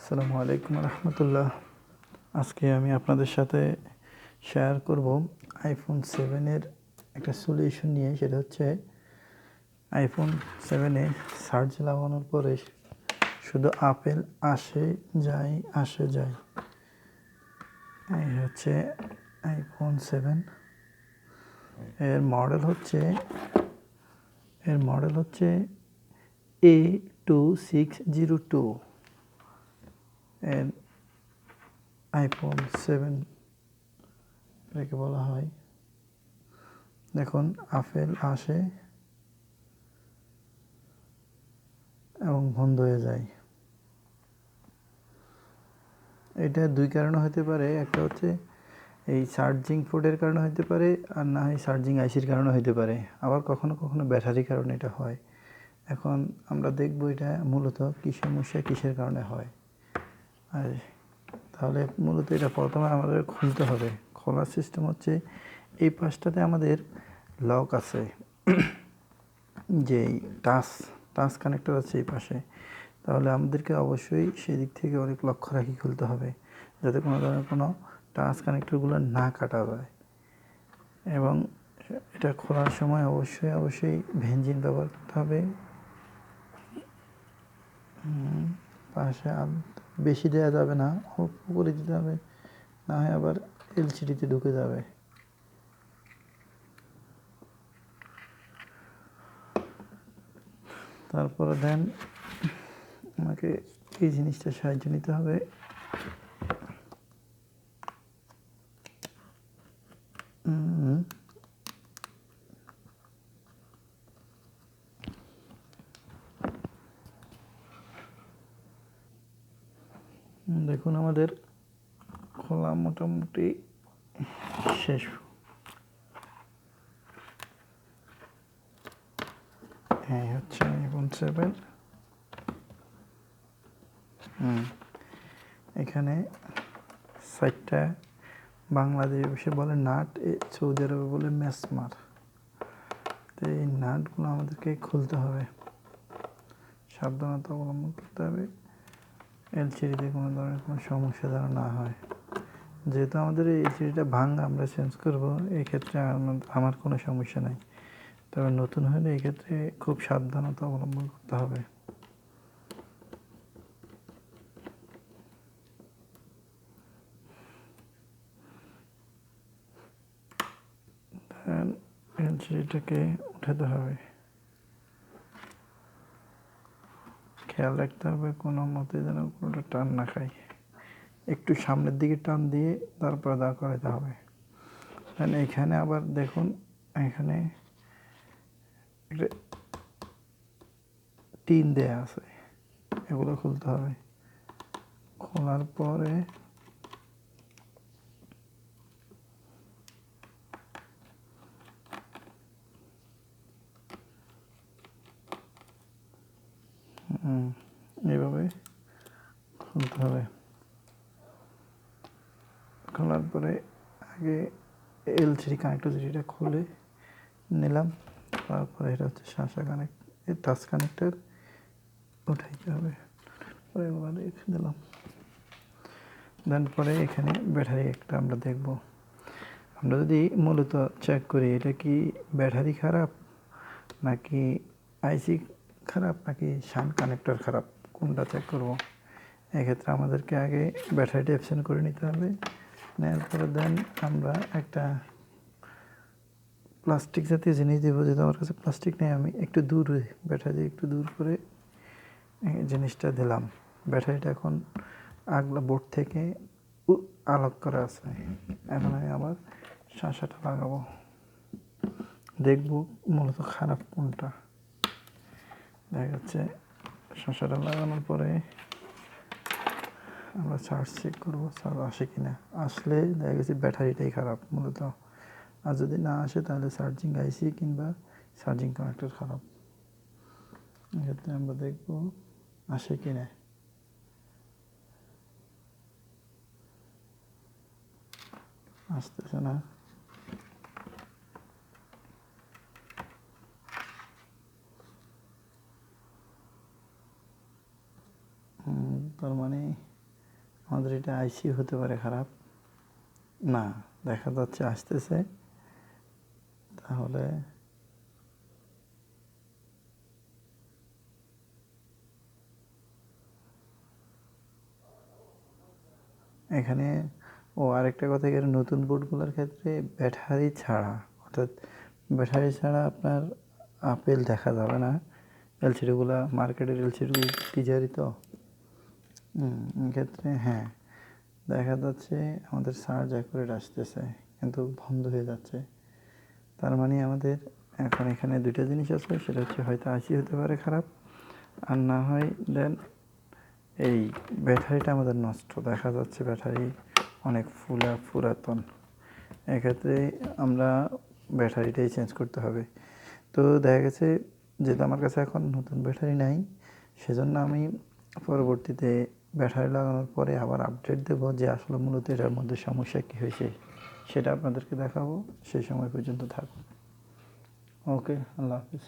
আসসালামু আলাইকুম রহমতুল্লাহ। আজকে আমি আপনাদের সাথে শেয়ার করব আইফোন 7-এর একটা সলিউশন নিয়ে। সেটা হচ্ছে আইফোন 7-এ সার্চ লাগানোর পরে শুধু আপেল আসে যায় আসে যায়। এই হচ্ছে আইফোন 7। এর মডেল হচ্ছে A2602। এর আইফোন 7 এটাকে বলা হয়। দেখুন, আপেল আসে এবং বন্ধ হয়ে যায়। এটা দুই কারণে হতে পারে। একটা হচ্ছে এই চার্জিং পোর্টের কারণে হতে পারে, আর না হয় চার্জিং আইসির কারণে হতে পারে। আবার কখনো কখনো ব্যাটারির কারণে এটা হয়। এখন আমরা দেখব এটা মূলত কী সমস্যা, কিসের কারণে হয়। আর তাহলে মূলত এটা প্রথমে আমাদের খুলতে হবে। খোলার সিস্টেম হচ্ছে এই পাশটাতে আমাদের লক আছে, যেই টাচ কানেক্টর আছে এই পাশে। তাহলে আমাদেরকে অবশ্যই সেদিক থেকে অনেক লক্ষ্য রাখি খুলতে হবে, যাতে কোনো ধরনের কোনো টাচ কানেক্টরগুলো না কাটা যায়। এবং এটা খোলার সময় অবশ্যই ভেনজিন ব্যবহার করতে হবে। পাশে বেশি দেওয়া যাবে না, অল্প করে দিতে হবে, না হয় আবার এলসিডিতে ঢুকে যাবে। তারপরে দেন আমাকে এই জিনিসটা সাহায্য নিতে হবে। দেখুন, আমাদের খোলা মোটামুটি শেষ। হ্যাঁ, হচ্ছে আইফোন 7। এখানে 4টা বাংলাদেশে বলে নাট, সৌদি আরবে বলে মেসমার। তো এই নাটগুলো আমাদেরকে খুলতে হবে, সাবধানতা অবলম্বন করতে হবে। এলসিডিতে কোনো ধরনের কোনো সমস্যা যেন না হয়। যেহেতু আমাদের এই এলসিডিটা ভাঙা, আমরা চেঞ্জ করবো, এই ক্ষেত্রে আমার কোনো সমস্যা নাই। তবে নতুন হলে এই ক্ষেত্রে খুব সাবধানতা অবলম্বন করতে হবে। এলসিডিটাকে উঠাতে হবে, খেয়াল রাখতে হবে কোনো মতে যেন কোনোটা টান না খায়। একটু সামনের দিকে টান দিয়ে তারপরে দাঁড় করাতে হবে। এখানে আবার দেখুন, এখানে একটা টিন দেয়া আছে, এগুলো খুলতে হবে। খোলার পরে এইভাবে খুলতে হবে। খোলার পরে আগে এলসিডি কানেক্টর যেটা খুলে নিলাম, তারপরে এটা হচ্ছে টাচ কানেক্টর উঠাইতে হবে। পরে এগুলো রেখে দিলাম। দেন পরে এখানে ব্যাটারি একটা আমরা দেখব। আমরা যদি মূলত চেক করি এটা কি ব্যাটারি খারাপ, নাকি আইসি খারাপ, নাকি শান্ট কানেক্টর খারাপ, কোনটা চেক করব। এক্ষেত্রে আমাদেরকে আগে ব্যাটারিটা অপশন করে নিতে হবে। নেওয়ার পরে দেন আমরা একটা প্লাস্টিক জাতীয় জিনিস দেবো। যেহেতু আমার কাছে প্লাস্টিক নেই, আমি একটু দূরে ব্যাটারি একটু দূর করে জিনিসটা দিলাম। ব্যাটারিটা এখন আগলা বোর্ড থেকে আলাদা করা আছে। এখন আমি আবার শাঁসাটা লাগাবো, দেখবো মূলত খারাপ কোনটা। দেখা যাচ্ছে শাঁসাটা লাগানোর পরে আমরা চার্জ চেক করবো, চার্জ আসে কি না। আসলে দেখা গেছে ব্যাটারিটাই খারাপ মূলত। আর যদি না আসে তাহলে চার্জিং আইসি কিংবা চার্জিং কানেক্টর খারাপ। এক্ষেত্রে আমরা দেখবো আসে কি না। আসতেছে না। তার মানে আমাদের এটা আইসি হতে পারে খারাপ, না দেখা যাচ্ছে আসতেছে, তাহলে এখানে আরেকটা কথা, এখানে নতুন বোর্ডগুলোর ক্ষেত্রে ব্যাটারি ছাড়া, অর্থাৎ ব্যাটারি ছাড়া আপনার আপেল দেখা যাবে না। এলসিডিগুলো মার্কেটের এলসিডিগুলো টিজারি তো, এক্ষেত্রে হ্যাঁ দেখা যাচ্ছে আমাদের চার্জ অ্যাকুরেট আসতেছে কিন্তু বন্ধ হয়ে যাচ্ছে। তার মানে আমাদের এখন এখানে দুইটা জিনিস আছে, সেটা হচ্ছে হয়তো আইসি হতে পারে খারাপ, আর না হয় দেন এই ব্যাটারিটা আমাদের নষ্ট, দেখা যাচ্ছে ব্যাটারি অনেক পুরাতন। এক্ষেত্রে আমরা ব্যাটারিটাই চেঞ্জ করতে হবে। তো দেখা গেছে যেহেতু আমার কাছে এখন নতুন ব্যাটারি নাই, সেজন্য আমি পরবর্তীতে ব্যাটারি লাগানোর পরে আবার আপডেট দেবো যে আসলে মূলত এটার মধ্যে সমস্যা কী হয়েছে, সেটা আপনাদেরকে দেখাবো। সেই সময় পর্যন্ত থাকুন। ওকে, আল্লাহ হাফিজ।